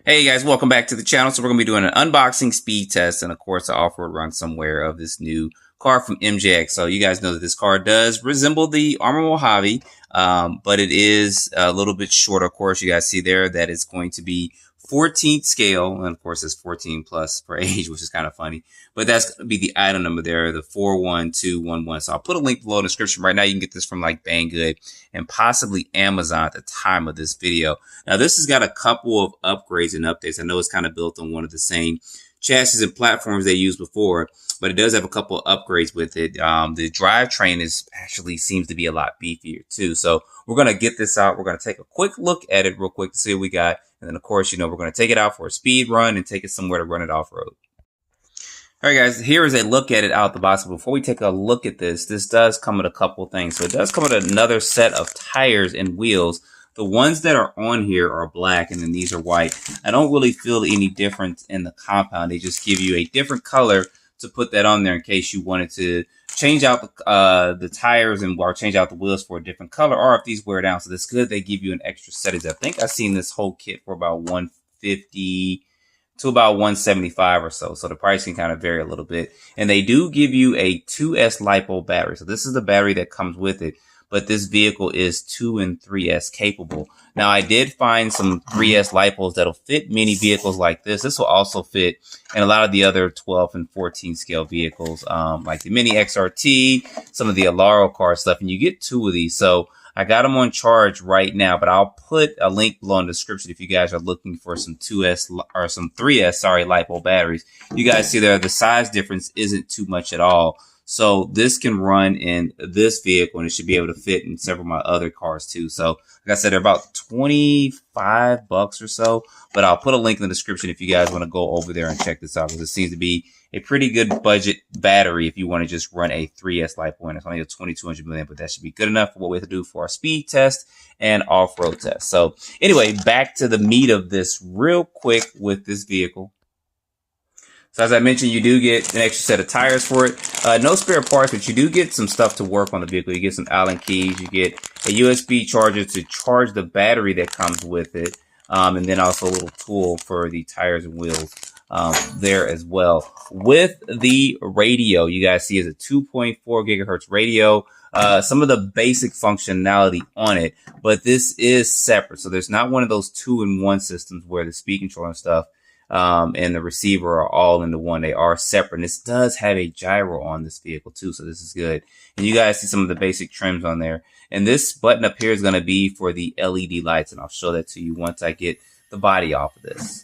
Hey guys, welcome back to the channel. So we're going to be doing an unboxing speed test and of course an off-road run somewhere of this new car from MJX. So you guys know that this car does resemble the Armor Mojave, but it is a little bit shorter. Of course, you guys see there that it's going to be 14th scale, and of course it's 14 plus per age, which is kind of funny. But that's going to be the item number there, the 41211. So I'll put a link below in the description. Right now you can get this from like Banggood and possibly Amazon at the time of this video. Now this has got a couple of upgrades and updates. I know it's kind of built on one of the same chassis and platforms they used before, but it does have a couple of upgrades with it. The drivetrain actually seems to be a lot beefier too. So we're going to get this out. We're going to take a quick look at it real quick to see what we got. And then of course, we're going to take it out for a speed run and take it somewhere to run it off road. All right, guys, here is a look at it out the box. Before we take a look at this does come with a couple of things. So it does come with another set of tires and wheels. The ones that are on here are black, and then these are white. I don't really feel any difference in the compound. They just give you a different color to put that on there in case you wanted to change out the tires or change out the wheels for a different color, or if these wear down. So that's good. They give you an extra set. I think I've seen this whole kit for about $150 to about $175 or so. So the price can kind of vary a little bit. And they do give you a 2S LiPo battery. So this is the battery that comes with it. But this vehicle is 2 and 3S capable. Now, I did find some 3S LiPos that'll fit many vehicles like this. This will also fit in a lot of the other 12 and 14 scale vehicles, like the Mini XRT, some of the Alaro car stuff, and you get 2 of these. So I got them on charge right now, but I'll put a link below in the description if you guys are looking for some 2S or some 3S, LiPo batteries. You guys see there, the size difference isn't too much at all. So this can run in this vehicle, and it should be able to fit in several of my other cars too. So like I said, they're about $25 or so, but I'll put a link in the description if you guys want to go over there and check this out, because it seems to be a pretty good budget battery if you want to just run a 3S LiPo in. It's only a 2200 milliamp, but that should be good enough for what we have to do for our speed test and off-road test. So anyway, back to the meat of this real quick with this vehicle. So as I mentioned, you do get an extra set of tires for it. No spare parts, but you do get some stuff to work on the vehicle. You get some Allen keys. You get a USB charger to charge the battery that comes with it. And then also a little tool for the tires and wheels there as well. With the radio, you guys see is a 2.4 gigahertz radio. Some of the basic functionality on it, but this is separate. So there's not one of those 2-in-1 systems where the speed control and stuff and the receiver are all into one. They are separate. And this does have a gyro on this vehicle too, so this is good. And you guys see some of the basic trims on there. And this button up here is going to be for the LED lights, and I'll show that to you once I get the body off of this.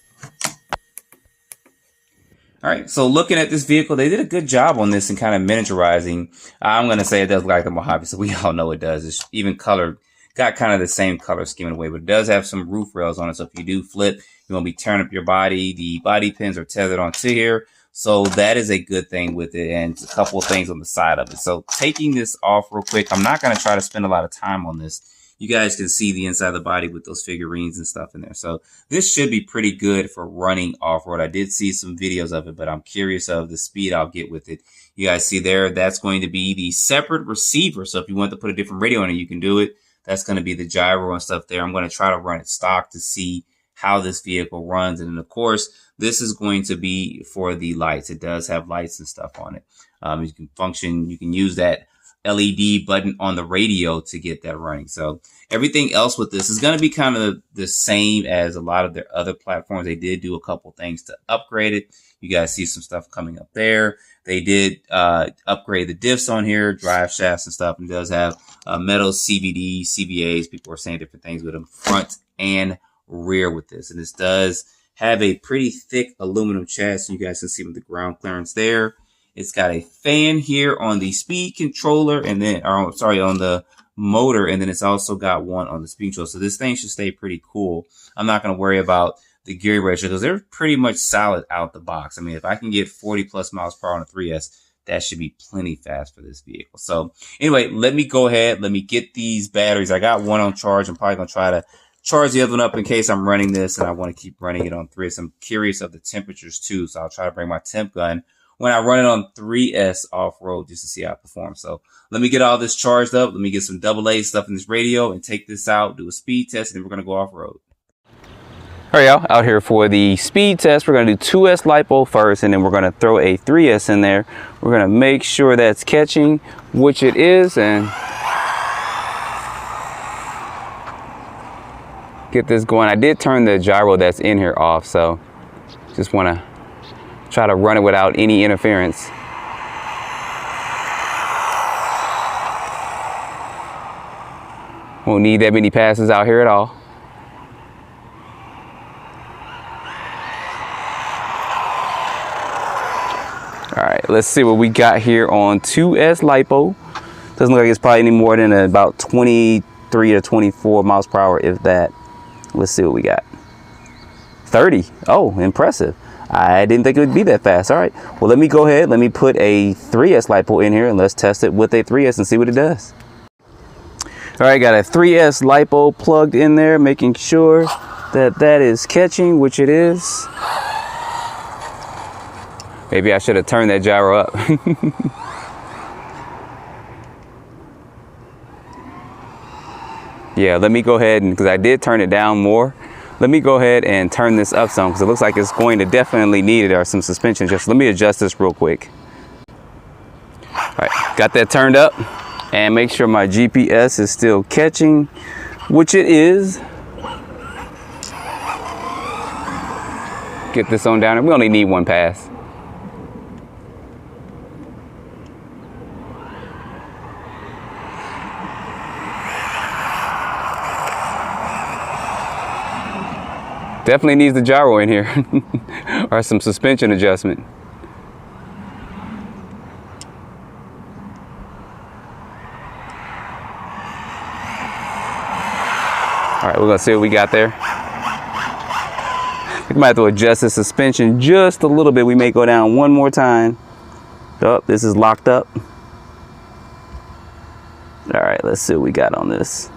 All right, so looking at this vehicle, they did a good job on this and kind of miniaturizing. I'm going to say it does look like the Mojave, so we all know it does. It's even colored, got kind of the same color scheme in a way, but it does have some roof rails on it. So if you do flip, you're going to be tearing up your body. The body pins are tethered onto here. So that is a good thing with it, and a couple of things on the side of it. So taking this off real quick, I'm not going to try to spend a lot of time on this. You guys can see the inside of the body with those figurines and stuff in there. So this should be pretty good for running off-road. I did see some videos of it, but I'm curious of the speed I'll get with it. You guys see there, that's going to be the separate receiver. So if you want to put a different radio on it, you can do it. That's going to be the gyro and stuff there. I'm going to try to run it stock to see how this vehicle runs. And then, of course, this is going to be for the lights. It does have lights and stuff on it. You can use that LED button on the radio to get that running. So everything else with this is going to be kind of the same as a lot of their other platforms. They did do a couple things to upgrade it. You guys see some stuff coming up there. They did upgrade the diffs on here, drive shafts and stuff. And it does have metal CVD, CVAs. People are saying different things with them, front and rear with this. And this does have a pretty thick aluminum chassis. You guys can see with the ground clearance there. It's got a fan here on the speed controller, and then, on the motor, and then it's also got one on the speed controller. So this thing should stay pretty cool. I'm not going to worry about the gear ratio because they're pretty much solid out the box. I mean, if I can get 40 plus miles per hour on a 3S, that should be plenty fast for this vehicle. So anyway, let me go ahead. Let me get these batteries. I got one on charge. I'm probably going to try to charge the other one up in case I'm running this and I want to keep running it on 3S. I'm curious of the temperatures too, so I'll try to bring my temp gun when I run it on 3S off-road just to see how it performs. So let me get all this charged up. Let me get some AA stuff in this radio and take this out, do a speed test, and then we're going to go off-road. All right, y'all, out here for the speed test. We're gonna do 2S LiPo first, and then we're gonna throw a 3S in there. We're gonna make sure that's catching, which it is, and get this going. I did turn the gyro that's in here off, so just wanna try to run it without any interference. Won't need that many passes out here at all. All right, let's see what we got here on 2S LiPo. Doesn't look like it's probably any more than about 23 to 24 miles per hour, if that. Let's see what we got. 30. Oh, impressive. I didn't think it would be that fast. All right, well, let me go ahead. Let me put a 3S LiPo in here, and let's test it with a 3S and see what it does. All right, got a 3S LiPo plugged in there, making sure that that is catching, which it is. Maybe I should have turned that gyro up. Yeah, let me go ahead, and because I did turn it down more, let me go ahead and turn this up some, because it looks like it's going to definitely need it, or some suspension adjustments. Let me adjust this real quick. All right, got that turned up, and make sure my GPS is still catching, which it is. Get this on down, and we only need one pass. Definitely needs the gyro in here or some suspension adjustment. All right, we're gonna see what we got there. We might have to adjust the suspension just a little bit. We may go down one more time. Oh, this is locked up. All right, let's see what we got on this.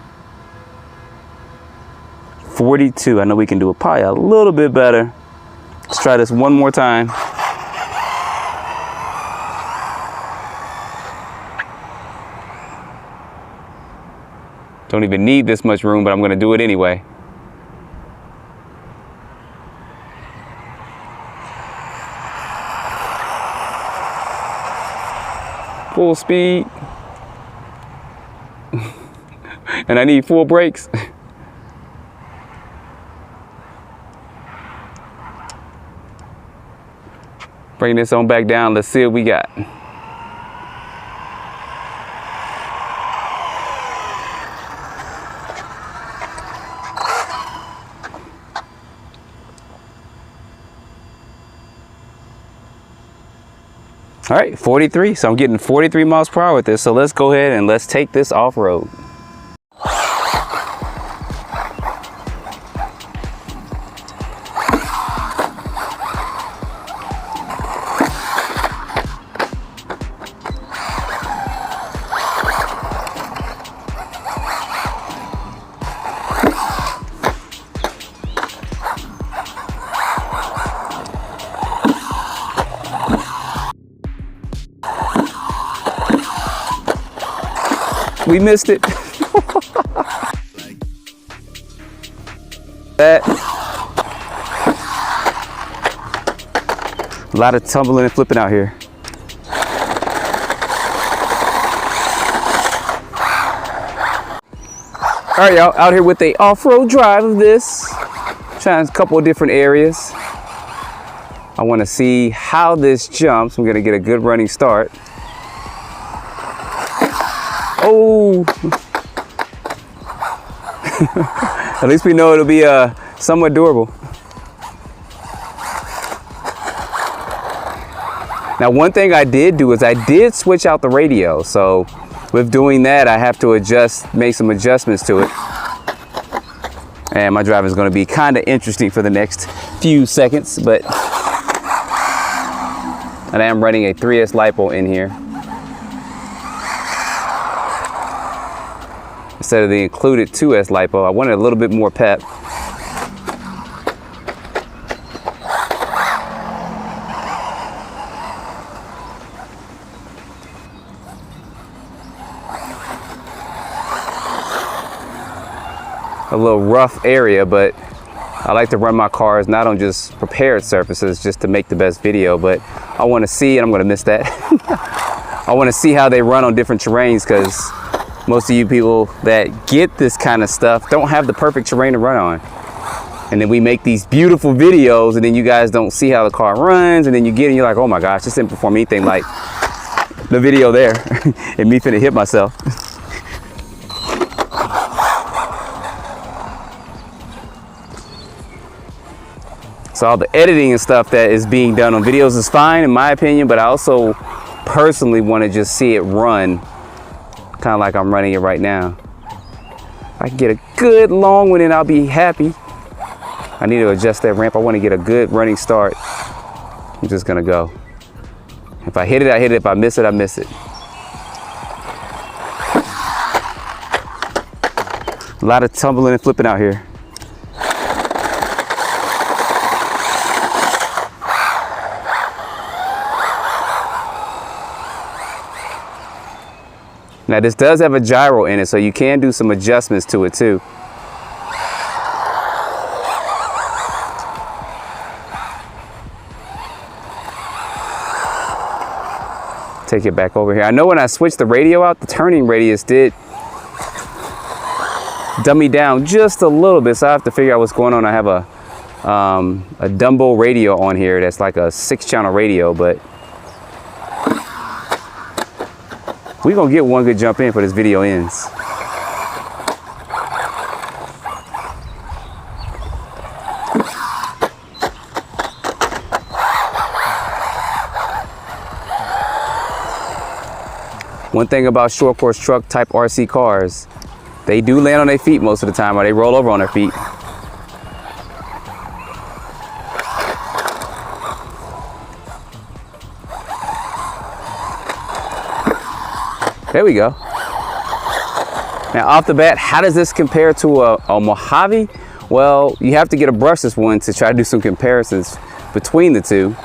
42. I know we can do it probably a little bit better. Let's try this one more time. Don't even need this much room, but I'm going to do it anyway. Full speed. And I need full brakes. Bring this on back down. Let's see what we got. All right, 43. So I'm getting 43 miles per hour with this. So let's go ahead and let's take this off-road. We missed it. That. A lot of tumbling and flipping out here. All right, y'all, out here with a off-road drive of this. Trying a couple of different areas. I want to see how this jumps. I'm going to get a good running start. Oh, at least we know it'll be somewhat durable. Now, one thing I did do is I did switch out the radio. So with doing that, I have to make some adjustments to it. And my drive is going to be kind of interesting for the next few seconds, but and I am running a 3S LiPo in here. Instead of the included 2S LiPo, I wanted a little bit more pep. A little rough area, but I like to run my cars not on just prepared surfaces just to make the best video, but I want to see, and I'm going to miss that. I want to see how they run on different terrains, because most of you people that get this kind of stuff don't have the perfect terrain to run on. And then we make these beautiful videos and then you guys don't see how the car runs, and then you get it and you're like, oh my gosh, this didn't perform anything like the video there. And me finna hit myself. So all the editing and stuff that is being done on videos is fine in my opinion, but I also personally want to just see it run kind of like I'm running it right now. If I can get a good long one, and I'll be happy. I need to adjust that ramp. I want to get a good running start. I'm just gonna go. If I hit it, I hit it. If I miss it, I miss it. A lot of tumbling and flipping out here. Now this does have a gyro in it, so you can do some adjustments to it too. Take it back over here. I know when I switched the radio out, the turning radius did dumb me down just a little bit, so I have to figure out what's going on. I have a Dumbo radio on here that's like a 6-channel radio, but we're gonna get one good jump in before this video ends. One thing about short course truck type RC cars, they do land on their feet most of the time, or they roll over on their feet. There we go. Now off the bat, how does this compare to a Mojave? Well, you have to get a brushless one to try to do some comparisons between the two.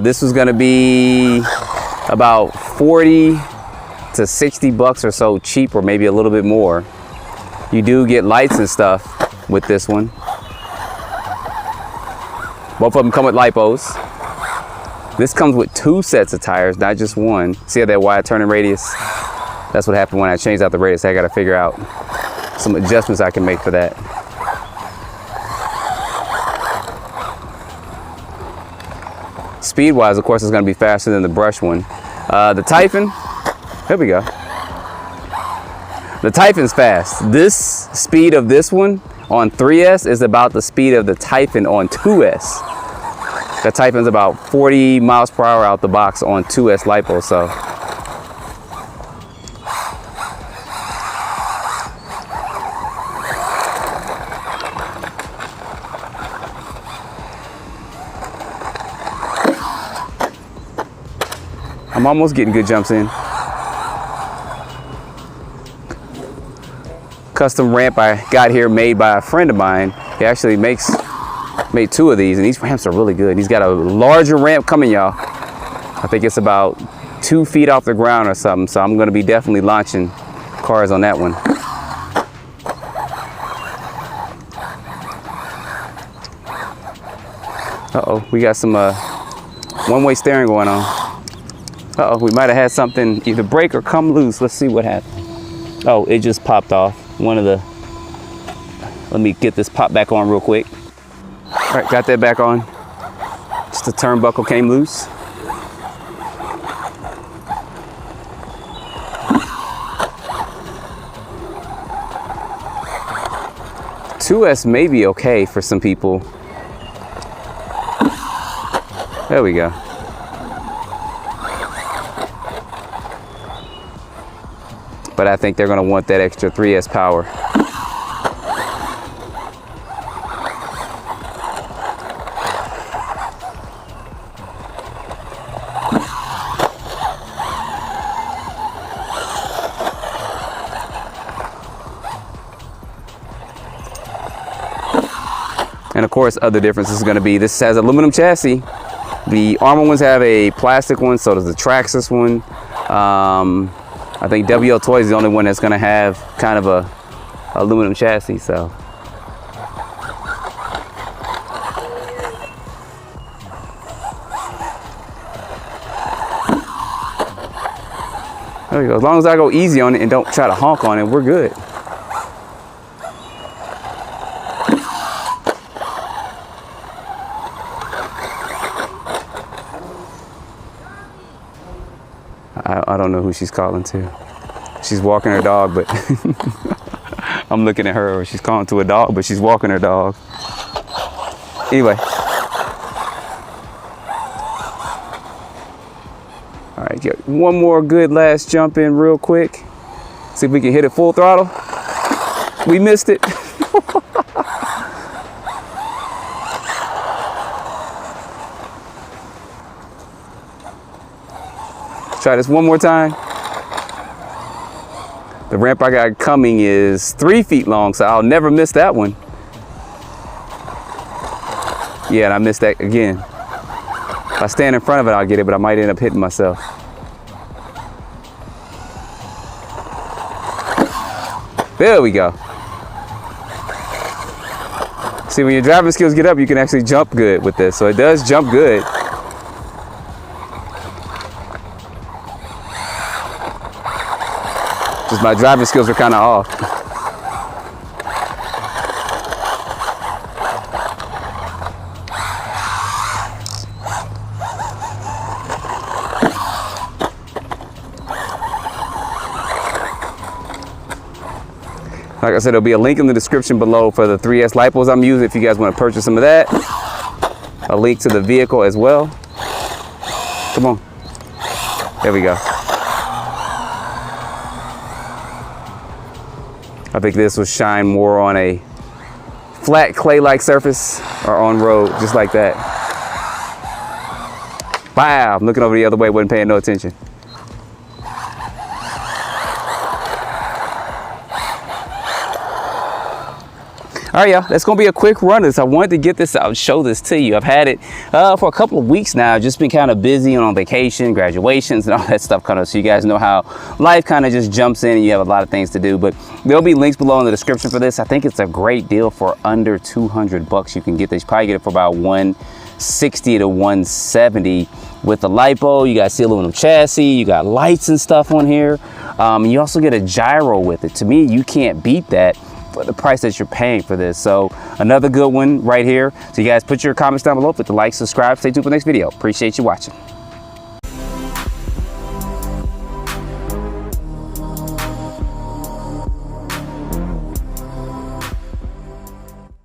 This was gonna be about 40 to 60 bucks or so cheaper, maybe a little bit more. You do get lights and stuff with this one. Both of them come with lipos. This comes with 2 sets of tires, not just one. See how that wide turning radius? That's what happened when I changed out the radius. I gotta figure out some adjustments I can make for that. Speed-wise, of course, it's gonna be faster than the brush one. The Typhon, here we go. The Typhon's fast. This speed of this one on 3S is about the speed of the Typhon on 2S. The Typhon's about 40 miles per hour out the box on 2S LiPo, so. I'm almost getting good jumps in. Custom ramp I got here made by a friend of mine. He actually made 2 of these, and these ramps are really good. He's got a larger ramp coming, y'all. I think it's about 2 feet off the ground or something, so I'm gonna be definitely launching cars on that one. Uh-oh, we got some one-way steering going on. Uh-oh, we might have had something either break or come loose. Let's see what happened. Oh, it just popped off. Let me get this pop back on real quick. All right, got that back on. Just the turnbuckle came loose. .2S may be okay for some people. There we go. But I think they're gonna want that extra 3S power. And of course, other difference is gonna be, this has aluminum chassis. The Armor ones have a plastic one, so does the Traxxas one. I think WL Toys is the only one that's gonna have kind of a aluminum chassis, so. There we go. As long as I go easy on it and don't try to honk on it, we're good. I don't know who she's calling to. She's walking her dog, but I'm looking at her. She's calling to a dog, but she's walking her dog. Anyway. All right, get one more good last jump in real quick. See if we can hit it full throttle. We missed it. Try this one more time. The ramp I got coming is 3 feet long, so I'll never miss that one. Yeah, and I missed that again. If I stand in front of it, I'll get it, but I might end up hitting myself. There we go. See, when your driving skills get up, you can actually jump good with this. So it does jump good. Just my driving skills are kind of off. Like I said, there'll be a link in the description below for the 3S LiPos I'm using if you guys want to purchase some of that. A link to the vehicle as well. Come on. There we go. I think this will shine more on a flat clay-like surface or on road, just like that. Wow, I'm looking over the other way, wasn't paying no attention. All right, y'all, that's gonna be a quick run of this. I wanted to get this out and show this to you. I've had it for a couple of weeks now. I've just been kind of busy and on vacation, graduations and all that stuff kind of, so you guys know how life kind of just jumps in and you have a lot of things to do. But there'll be links below in the description for this. I think it's a great deal for under 200 bucks. You can get this. You probably get it for about 160 to 170 with the LiPo. You got aluminum chassis, you got lights and stuff on here. You also get a gyro with it. To me, you can't beat that for the price that you're paying for this. So another good one right here. So you guys put your comments down below, put the like, subscribe, stay tuned for the next video. Appreciate you watching.